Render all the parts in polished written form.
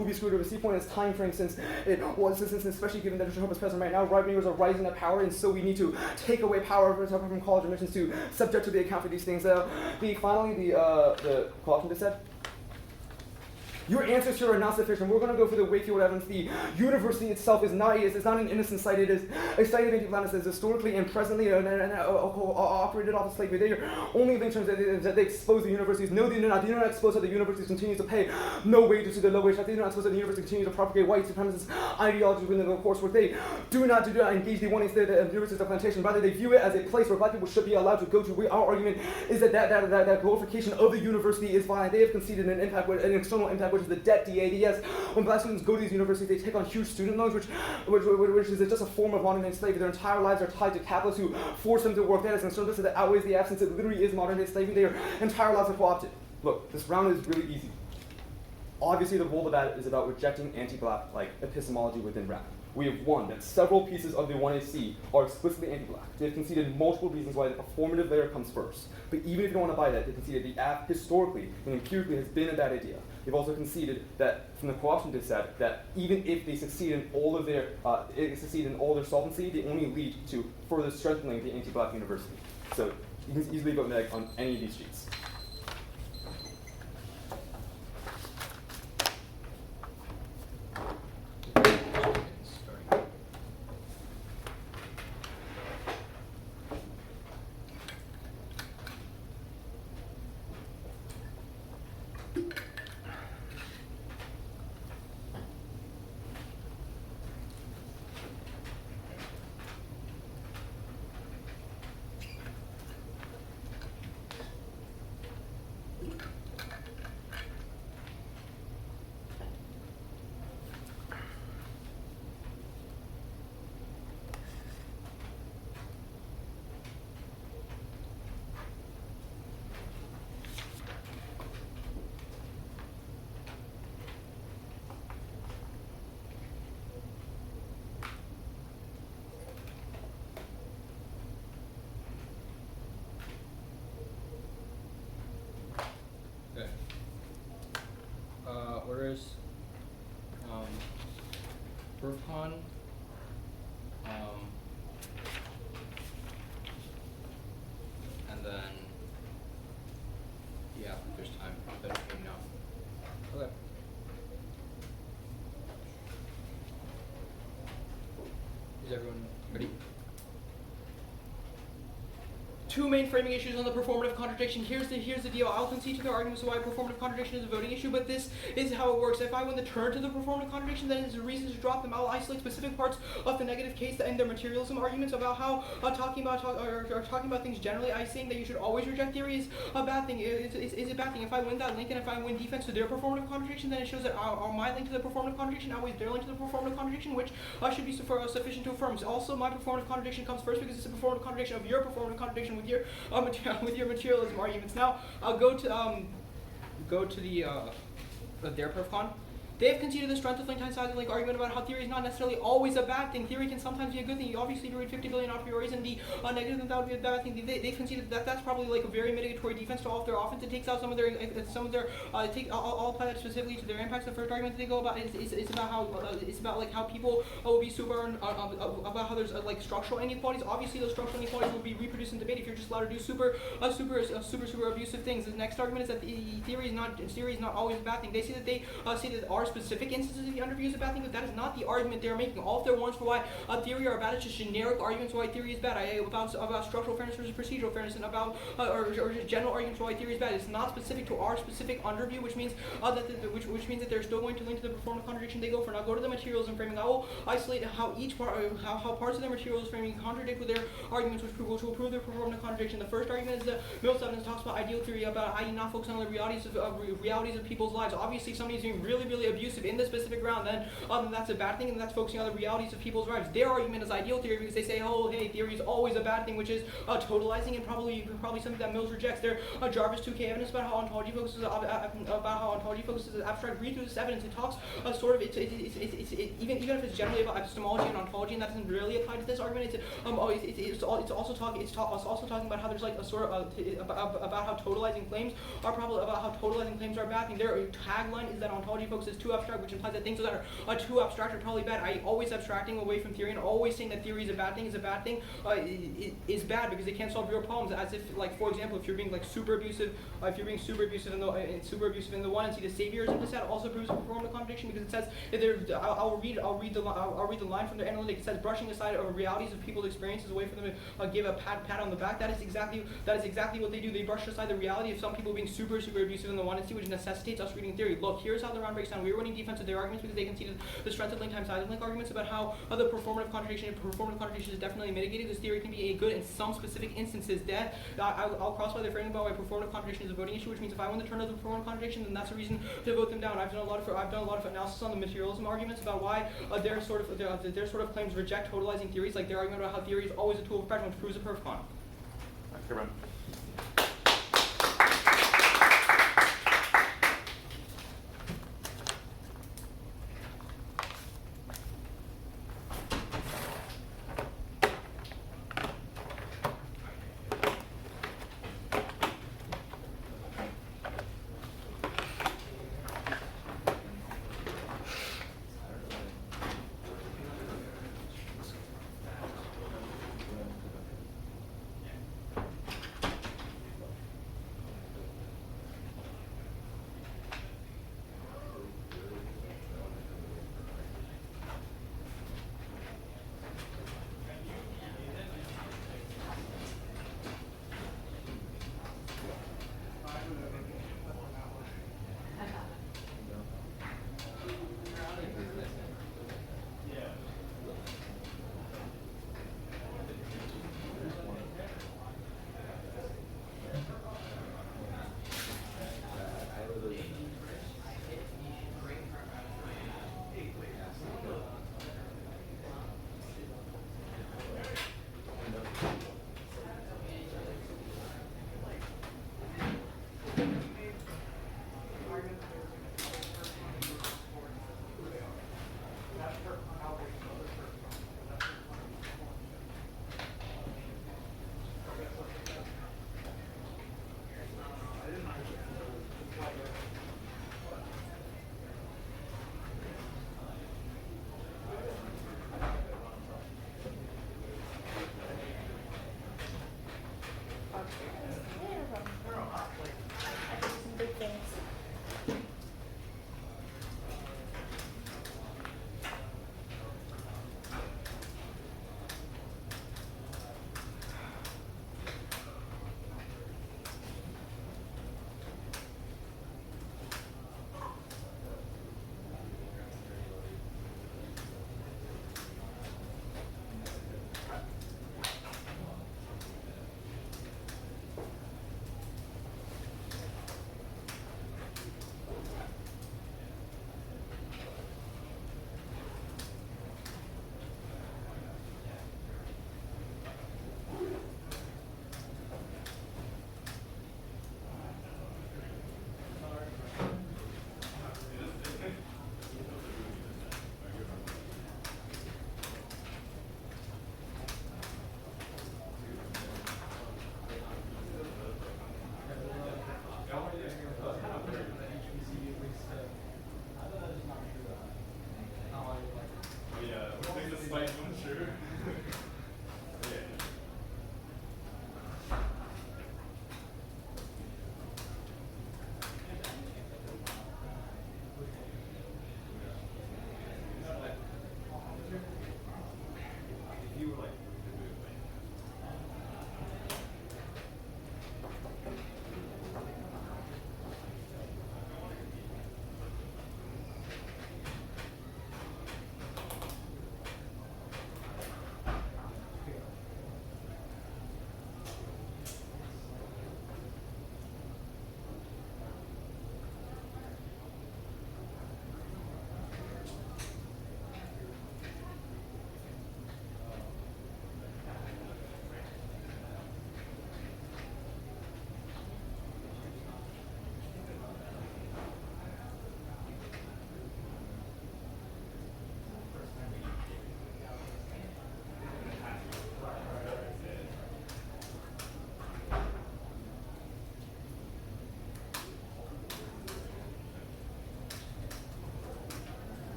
will be screwed over. C point is time frame, since especially given that Richard Hope is present right now, right-wingers are rising to power, and so we need to take away power from college admissions to subjectively account for these things. Finally, the co-option just said, your answers here are not sufficient. We're going to go for the Wakefield evidence. The university itself is not an innocent site. It is a site of anti-blackness that is historically and presently operated off of slavery. They are only in terms that they expose the universities. No, they do not. They do not expose how the universities continue to pay no wages to the low wage. They do not expose how the university continues to propagate white supremacist ideologies within the coursework. They do not engage the universities of plantation. Rather, they view it as a place where black people should be allowed to go to. Our argument is that glorification of the university is violent. They have conceded an external impact, which is the debt DADS. When black students go to these universities, they take on huge student loans, which is just a form of modern day slavery. Their entire lives are tied to capitalists who force them to work. That is an service that outweighs the absence. It literally is modern day slavery. Their entire lives are co-opted. Look, this round is really easy. Obviously, the role of that is about rejecting anti-black epistemology within rap. We have won that several pieces of the 1AC are explicitly anti-black. They've conceded multiple reasons why the performative layer comes first. But even if you don't want to buy that, they conceded the app historically and empirically has been a bad idea. They've also conceded that from the co-option dissent that even if they succeed in all of their solvency, they only lead to further strengthening the anti-black university. So you can easily vote neg on any of these sheets. Orders, Burfcon, and then, yeah, there's time, but no. Okay. Is everyone ready? Two main framing issues on the performative contradiction. Here's the deal. I'll concede to their arguments why performative contradiction is a voting issue, but this is how it works. If I win the turn to the performative contradiction, then there's a reason to drop them. I'll isolate specific parts of the negative case and their materialism arguments about how talking about things generally. I saying that you should always reject theory is a bad thing. Is a bad thing. If I win that link and if I win defense to their performative contradiction, then it shows that my link to the performative contradiction outweighs their link to the performative contradiction, which should be sufficient to affirm. Also, my performative contradiction comes first because it's a performative contradiction of your performative contradiction with your materialism arguments. Now I'll go to their perfcon. They have conceded the strength of link argument about how theory is not necessarily always a bad thing. Theory can sometimes be a good thing. Obviously, if you read 50 billion a prioris and the negative, then that would be a bad thing. They conceded that that's probably like a very mitigatory defense to all of their offense. It takes out some of their I'll apply that specifically to their impacts. The first argument that they go about is about how people will be super about how there's structural inequalities. Obviously, those structural inequalities will be reproduced in debate if you're just allowed to do super abusive things. The next argument is that theory is not always a bad thing. They say that our specific instances of the underview is a bad thing, but that is not the argument they're making. All of their warrants for why theory are bad is just generic arguments why theory is bad. About structural fairness versus procedural fairness, and about or just general arguments for why theory is bad. It's not specific to our specific underview, which means which means that they're still going to link to the performative contradiction they go for. Now go to the materialism framing. I will isolate how how parts of their materials framing contradict with their arguments, which will prove their performative contradiction. The first argument is the Mills evidence talks about ideal theory, about how you not focus on the realities of people's lives. Obviously, somebody's being really abusive in this specific round, then that's a bad thing, and that's focusing on the realities of people's lives. Their argument is ideal theory because they say, oh, hey, theory is always a bad thing, which is totalizing and probably something that Mills rejects. Their Jarvis 2K evidence about how ontology focuses abstract. Read through this evidence. It talks even if it's generally about epistemology and ontology, and that doesn't really apply to this argument. It's also talking about how there's like a sort of about how totalizing claims are a bad thing. Their tagline is that ontology focuses too too abstract, which implies that things that are too abstract are probably bad. Always abstracting away from theory and always saying that theory is a bad thing is bad because it can't solve real problems. As if, like, for example, if you're being like super abusive, if you're being super abusive in the one, and see the saviorism of that also proves a performative contradiction because it says that I'll read the line from the analytic. It says brushing aside realities of people's experiences away from them and give a pat on the back. That is exactly what they do. They brush aside the reality of some people being super abusive in the one, and see, which necessitates us reading theory. Look, here's how the round breaks down. We were running defense of their arguments because they conceded the strength of link times size of link arguments about how the performative contradiction is definitely mitigated. This theory can be a good in some specific instances. That I'll cross by the framing about why performative contradiction is a voting issue, which means if I win the turn of the performative contradiction, then that's a reason to vote them down. I've done a lot of analysis on the materialism arguments about why their sort of claims reject totalizing theories, like their argument about how theory is always a tool of pressure, which proves a perf con. Thanks, everyone.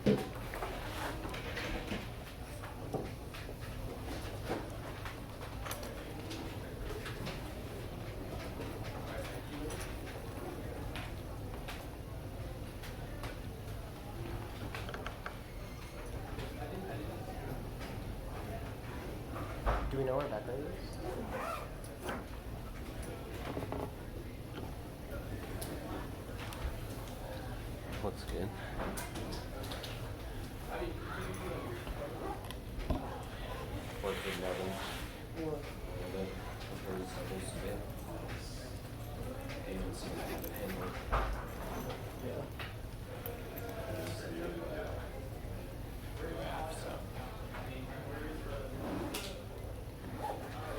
Do we know where Becca is? Looks good. What's the level?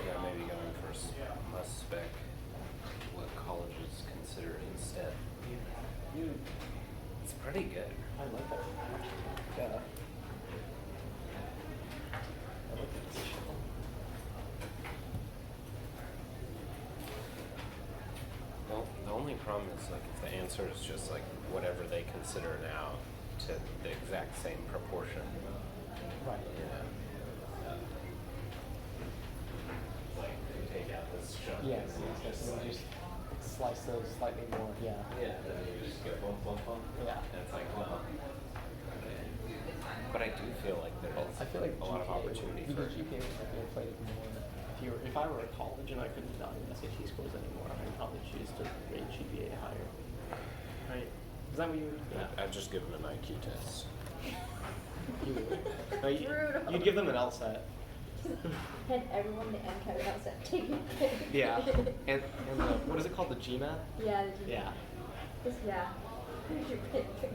Yeah, maybe going for less spec, what colleges consider instead. It's pretty good. I like that. Yeah. I like that. Well, the only problem is like if the answer is just like whatever they consider now to the exact same proportion. Right. Yeah. Like you take out this chunk. Yes, and then yes, and then just slice those slightly more, yeah. Yeah, then you just go bump, bump, bump. Yeah. And it's like, well, okay. But I do feel like there's I feel like a lot of opportunity for GPA would be inflated more. If I were at college and I couldn't done SAT scores anymore, I'd probably choose to rate GPA higher. Right? Is that what you would? Yeah. I'd just give them an IQ test. You would. No, Brutal. you'd give them an LSAT. Had everyone the MCAT else that taken. Yeah. And what is it called? The GMAT? Yeah. Yeah. Just, yeah. Who's your pick? Can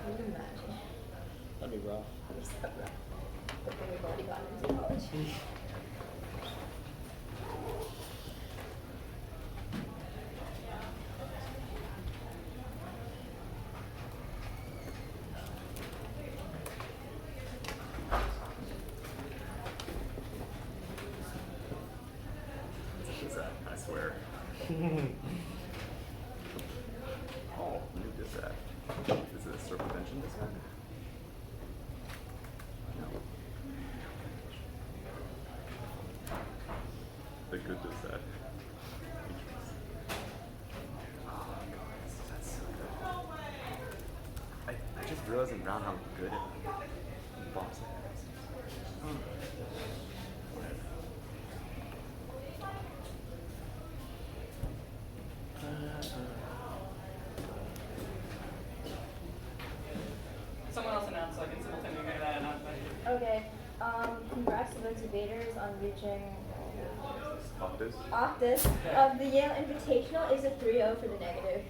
you imagine? That'd be rough. That'd be so rough. But then we've already gotten into college. What's that? I swear. Oh, who did that? Is it circumvention this time? No. The good does that. Oh, guys, that's so good. I just realized in Brown how good Boston is. Someone else announced, so I can simultaneously make that announcement. Okay. Congrats to those debaters on reaching Octas. Octas. The Yale Invitational is a 3-0 for the negative.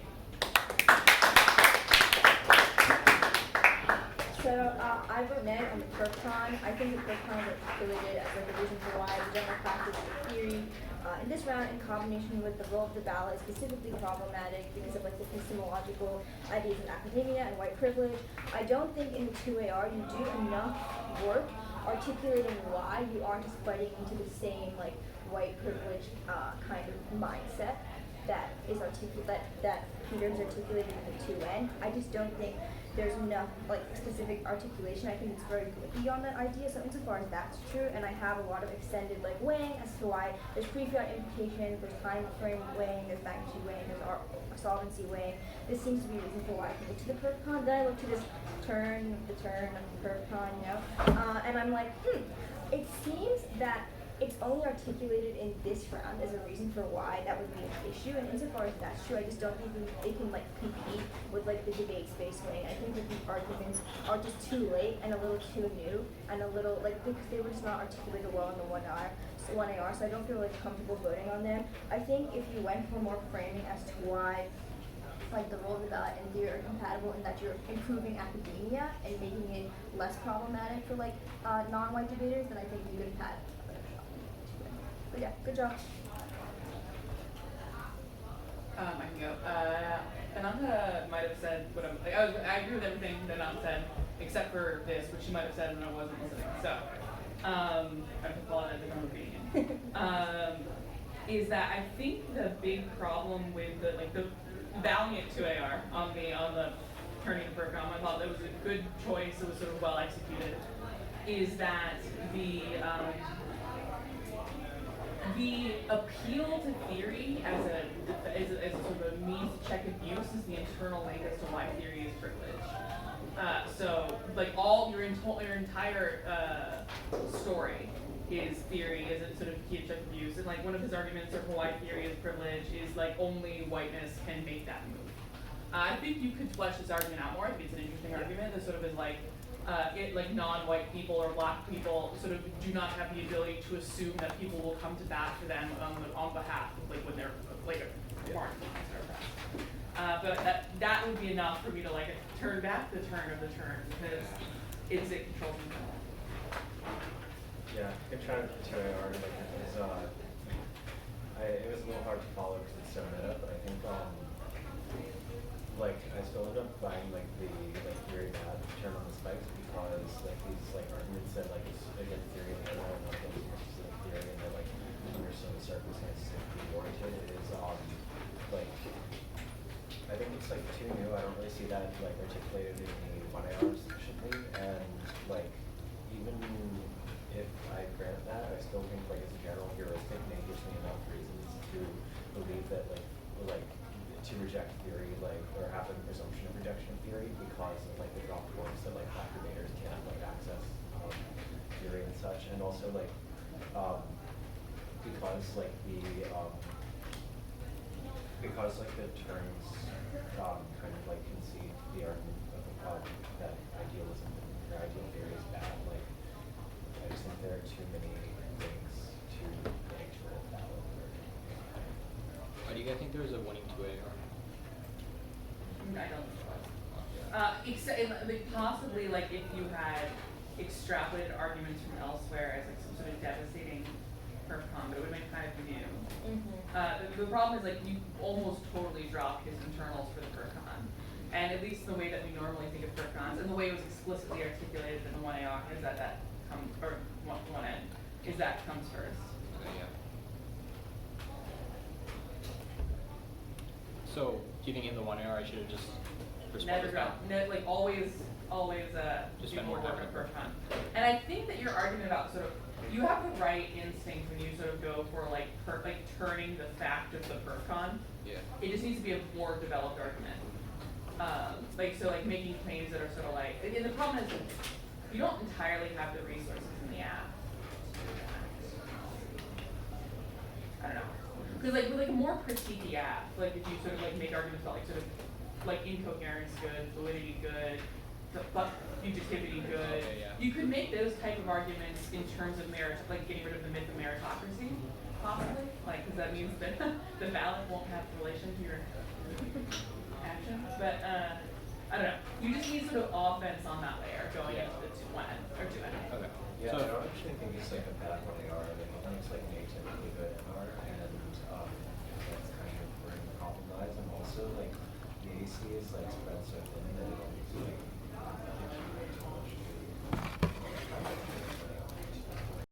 So I wrote neg on the PerfCon. I think the PerfCon was articulated as like a reason for why the general practice of theory in this round, in combination with the role of the ballot, is specifically problematic because of like the epistemological ideas in academia and white privilege. I don't think in the 2AR you do enough work articulating why you aren't just fighting into the same like white privilege kind of mindset that is that Peter's articulated in the 2N. I just don't think there's enough like specific articulation. I think it's very quickly on that idea. So insofar as that's true, and I have a lot of extended like weighing as to why there's pre-fiat implications, there's time frame weighing, there's magnitude weighing, there's solvency weighing. This seems to be a reason for why I can look to the PerfCon. Then I look to this turn of the PerfCon, you know, and I'm like, it seems that it's only articulated in this round as a reason for why that would be an issue. And insofar as that's true, I just don't think they can like compete with like the debate space wing. I think that the arguments are just too late and a little too new and a little like because they were just not articulated well in the 1AR. So I don't feel like comfortable voting on them. I think if you went for more framing as to why like the role of the ballot and theory are compatible in that you're improving academia and making it less problematic for like non-white debaters, then I think you could have had. But yeah, good job. I can go. Ananta might have said what I'm like. I agree with everything that Ananta said, except for this, which she might have said when I wasn't listening. So, I have to call it a different opinion. Is that I think the big problem with the valiant 2AR on the turning the program. I thought that was a good choice. It was sort of well executed. Is that the appeal to theory as a sort of a means to check abuse is the internal link as to why theory is privilege. So like all your entire story is theory is a sort of key to check abuse, and like one of his arguments for why theory is privilege is like only whiteness can make that move. I think you could flesh this argument out more. I think it's an interesting argument that sort of is like like non-white people or black people sort of do not have the ability to assume that people will come to bat for them on behalf of like when they're like a foreign but that would be enough for me to like turn back the turn of the turn because it controls me. Yeah, I tried to argue like it was it was a little hard to follow because it's so meta, but I think like I still end up buying like the theory bad turn on the spikes because like these like arguments that like it's against theory and everyone not those specific theory and that like under some circumstances it can be warranted is like I think it's like too new. I don't really see that like articulated in the 1AR sufficiently, and like even if I grant that, I still think like as a general heuristic may gives me enough reasons to believe that like to reject theory like or have a presumption of rejection of theory because of like the drop points that like black debaters can't like access theory and such, and also like because the terms kind of like concede the argument of that idealism or ideal theory is bad. Like I just think there are too many links to the actual valid. Why do you guys think there was a winning 2AR? I don't think so. Except like possibly like if you had extrapolated arguments from elsewhere as like some sort of devastating perf con, but it would make kind of new. The problem is like you almost totally drop his internals for the perf con. And at least the way that we normally think of perf cons, and the way it was explicitly articulated in the 1AR is that comes, or 1N, is that comes first. Okay, yeah. So, do you think in the 1AR I should have just responded? Like always just do spend more time work on on perf con. And I think that your argument about sort of you have the right instinct when you sort of go for like turning the fact of the perf con. Yeah. It just needs to be a more developed argument. Like making claims that are sort of like, and the problem is you don't entirely have the resources in the app. I don't know. Because like with like a more critique app, like if you sort of like make arguments about like sort of like incoherence good, validity good, fugitivity good, Okay, yeah. you could make those type of arguments in terms of merit, like getting rid of the myth of meritocracy, possibly, like because that means that the ballot won't have relation to your actions. But I don't know. You just need sort of offense on that layer going into